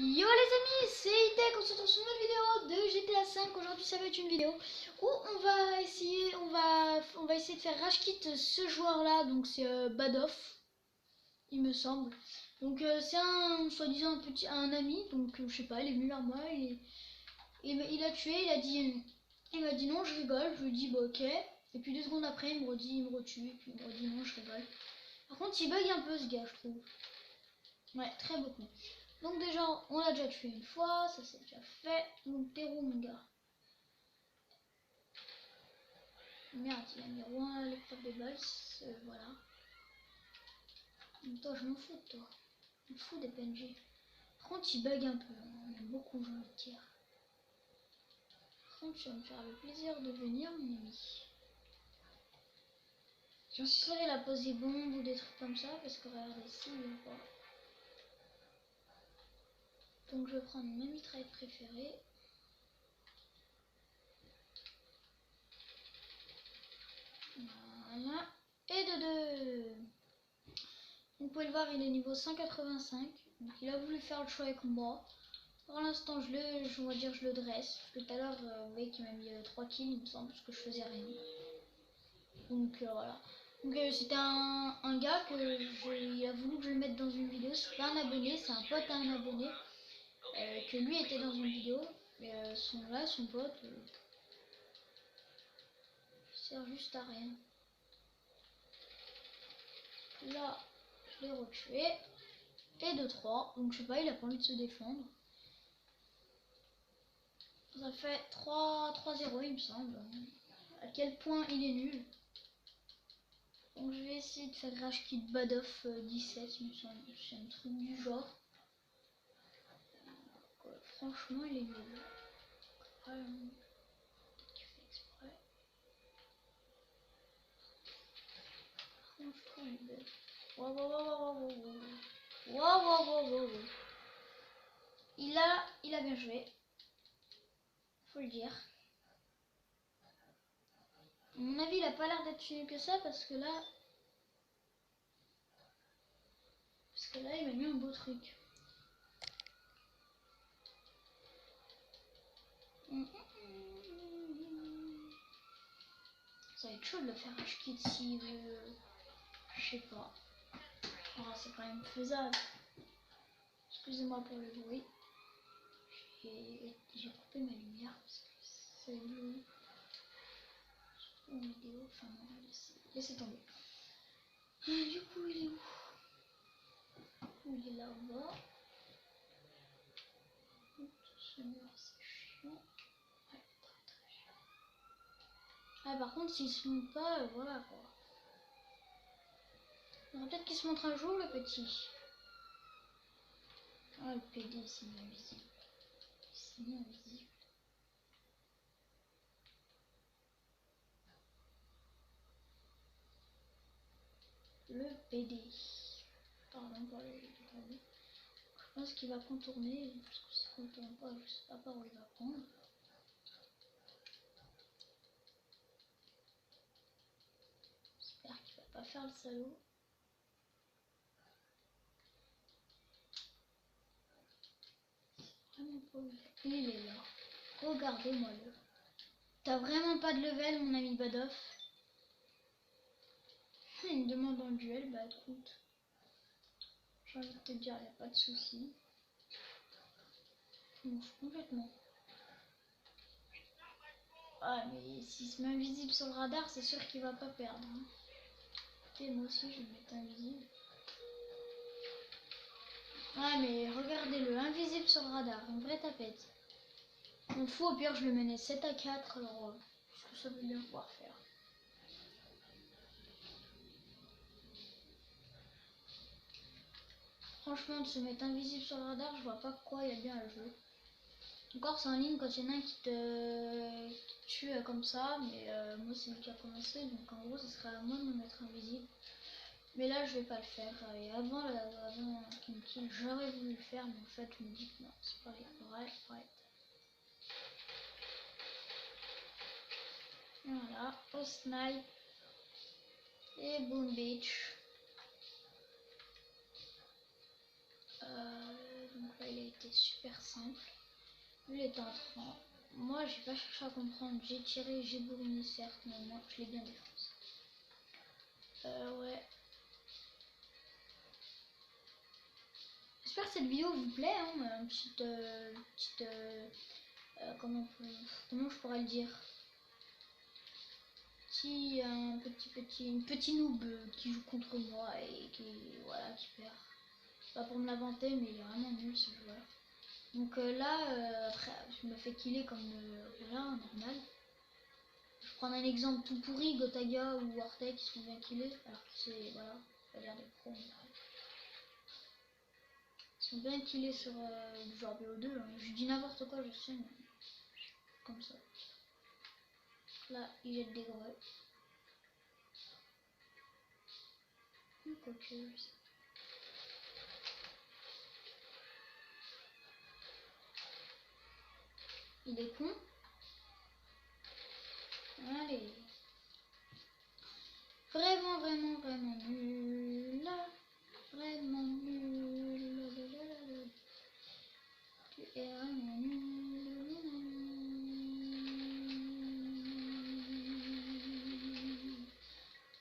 Yo les amis, c'est Itech, on se retrouve sur une vidéo de GTA 5. Aujourd'hui ça va être une vidéo où on va essayer de faire rage quit ce joueur là, donc c'est Badoff, il me semble. Donc c'est un soi-disant un ami, donc je sais pas, il est venu vers moi, il a tué, il m'a dit non je rigole, je lui ai dit bah ok, et puis 2 secondes après il me retue, et puis il me redit non je rigole. Par contre il bug un peu ce gars je trouve. Ouais, très beaucoup. Donc déjà, on l'a déjà tué une fois, ça c'est déjà fait. Donc t'es où mon gars? Merde, il a mis loin le frappe des balles, voilà. Donc toi, je m'en fous de toi. Je m'en fous des PNJ. Par contre, il bug un peu, hein. On aime beaucoup, j'ai envie de dire. Par contre, ça va me faire le plaisir de venir, mon ami. J'en serais la pose des bombes ou des trucs comme ça, parce que regardez ici, il va pas. Donc je vais prendre ma mitraillette préférée. Voilà. Et de deux. Vous pouvez le voir, il est niveau 185. Donc il a voulu faire le choix avec moi. Pour l'instant, je le dresse. Parce que tout à l'heure, vous voyez qu'il m'a mis 3 kills, il me semble, parce que je faisais rien. Donc voilà. Donc c'était un gars il a voulu que je le mette dans une vidéo. C'est pas un abonné, c'est un pote à un abonné. Que lui était dans une vidéo. Mais son pote, il sert juste à rien. Là, je l'ai retué. Et de 3. Donc je sais pas, il a pas envie de se défendre. Ça fait 3-0 il me semble. À quel point il est nul. Donc je vais essayer de faire rage quit Badoff 17 il me semble. C'est un truc du genre. Franchement il est nul. Peut-être qu'il fait exprès. Je trouve il bug. Wow. Il a bien joué. Faut le dire. À mon avis il a pas l'air d'être fini que ça parce que là il m'a mis un beau truc. Ça va être chaud de le faire rage quit s'il veut. Je sais pas. Oh, c'est quand même faisable. Excusez-moi pour le bruit. J'ai coupé ma lumière parce que c'est bleu. Une vidéo, enfin non, laissez tomber. Du coup, il est où? Il est là-bas. Ce mur, c'est chiant. Ouais, très chiant. Ah, par contre, s'il se montre pas, voilà quoi. Peut-être qu'il se montre un jour, le petit. Ah, le PD, c'est invisible. C'est invisible. Le PD. Pardon pour les détails. Je pense qu'il va contourner, parce que s'il ne contourne pas, je sais pas par où il va prendre. J'espère qu'il va pas faire le salaud. Vraiment pas où il est là. Regardez-moi le. T'as vraiment pas de level, mon ami Badoff? Il me demande en duel, bah écoute. J'ai envie de te dire, y a pas de souci. Je m'en fous complètement. Ah, mais s'il se met invisible sur le radar, c'est sûr qu'il va pas perdre. Hein. Écoutez, moi aussi, je vais me mettre invisible. Ah, mais regardez-le, invisible sur le radar, une vraie tapette. On fout, au pire, je le menais 7-4, alors ce que ça veut bien pouvoir faire. Franchement, de se mettre invisible sur le radar, je vois pas pourquoi il y a bien à jouer. Encore, c'est en ligne quand il y en a un qui te tue comme ça, mais moi, c'est lui qui a commencé, donc en gros, ce serait à moi de me mettre invisible. Mais là, je vais pas le faire. Et avant qu'il me kill, j'aurais voulu le faire, mais en fait, je me dis que non, c'est pas vrai. Voilà, au snipe. Et boom bitch. Donc là il a été super simple. Lui, il était en 30. Moi, j'ai pas cherché à comprendre. J'ai tiré, j'ai bourriné, certes, mais moi, je l'ai bien défoncé. Ouais. J'espère que cette vidéo vous plaît. Hein, comment je pourrais le dire, un petit noob qui joue contre moi et qui perd. Pas pour me la vanter, mais il est vraiment nul ce joueur. Donc là, après, je me fais killer comme voilà, normal. Je prends un exemple tout pourri, Gotaga ou Arte qui sont bien killés, alors que c'est, voilà, pas l'air des pros. Ils sont bien killés sur le joueur BO2. Hein. Je dis n'importe quoi, je sais, mais comme ça. Là, il jette des greux. Quoique, il est con. Allez. Vraiment nul. Vraiment nul. Tu es vraiment nul.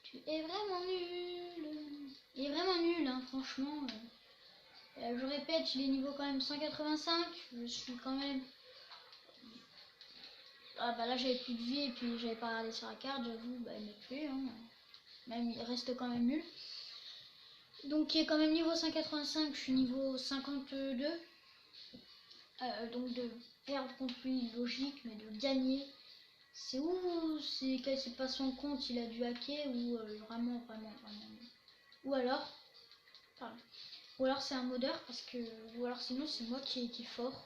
Tu es vraiment nul. Il est vraiment nul, hein, franchement. Je répète, il est niveau quand même 185. Je suis quand même... Ah bah là j'avais plus de vie et puis j'avais pas regardé sur la carte, j'avoue, bah il m'est plus. Hein. Même il reste quand même nul. Donc il est quand même niveau 185, je suis niveau 52. Donc de perdre contre lui, logique, mais de gagner, c'est où c'est pas son compte, il a dû hacker ou vraiment. Ou alors, pardon. Ou alors c'est un modeur parce que, ou alors sinon c'est moi qui est fort.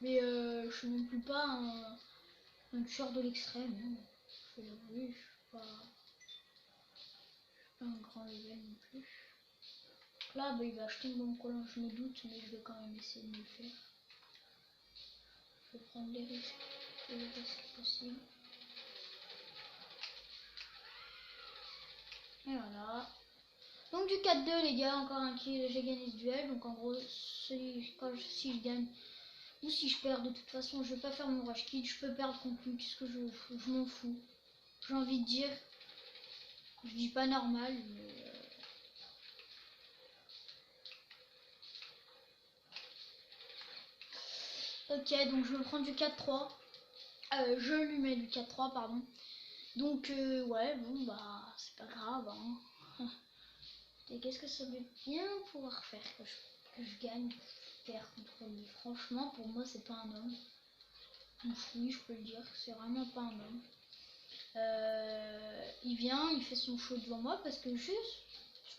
Mais je suis non plus pas un tueur de l'extrême. Hein. Je suis pas un grand level non plus. Là, bah, il va acheter une bombe collant, je me doute, mais je vais quand même essayer de le faire. Je vais prendre les risques possibles. Et voilà. Donc du 4-2 les gars, encore un kill, j'ai gagné ce duel. Donc en gros, si je gagne ou si je perds, de toute façon je vais pas faire mon rush kit, je peux perdre contre lui, qu'est-ce que je m'en fous. J'ai envie de dire, je dis pas normal, mais... Ok, donc je vais prendre du 4-3. Je lui mets du 4-3, pardon. Donc ouais, bon bah c'est pas grave. Hein. Et qu'est-ce que ça veut bien pouvoir faire que je gagne, faire contre lui. Franchement, pour moi c'est pas un homme. Donc, oui, je peux le dire, c'est vraiment pas un homme. Il vient, il fait son show devant moi parce que je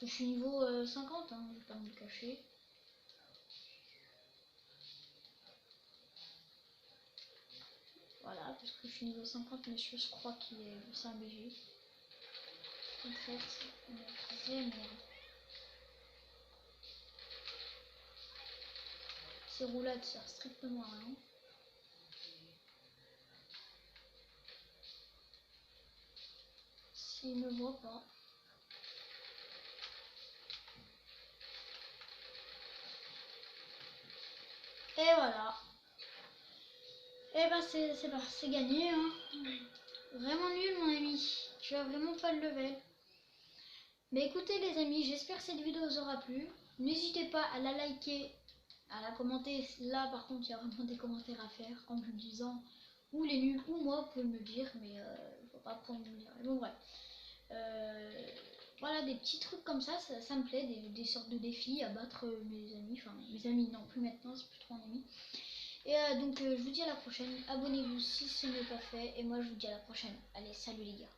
suis niveau 50, hein, je vais pas me le cacher. Voilà, parce que je suis niveau 50, mais je crois qu'il est c'est un BG. En fait, c'est une vraie merde. Ces roulades servent strictement à rien. S'il me voit pas. Et voilà. Et ben c'est gagné. Hein. Vraiment nul mon ami. Tu as vraiment pas le level. Mais écoutez les amis, j'espère que cette vidéo vous aura plu. N'hésitez pas à la liker, à la commenter. Là par contre il y a vraiment des commentaires à faire en me disant ou les nuls ou moi, vous pouvez me le dire, mais faut pas prendre me dire. Bon bref. Voilà, des petits trucs comme ça me plaît, des sortes de défis à battre mes amis, enfin mes amis non plus maintenant, c'est plus trop un ami. Et donc je vous dis à la prochaine, abonnez-vous si ce n'est pas fait, et moi je vous dis à la prochaine. Allez, salut les gars.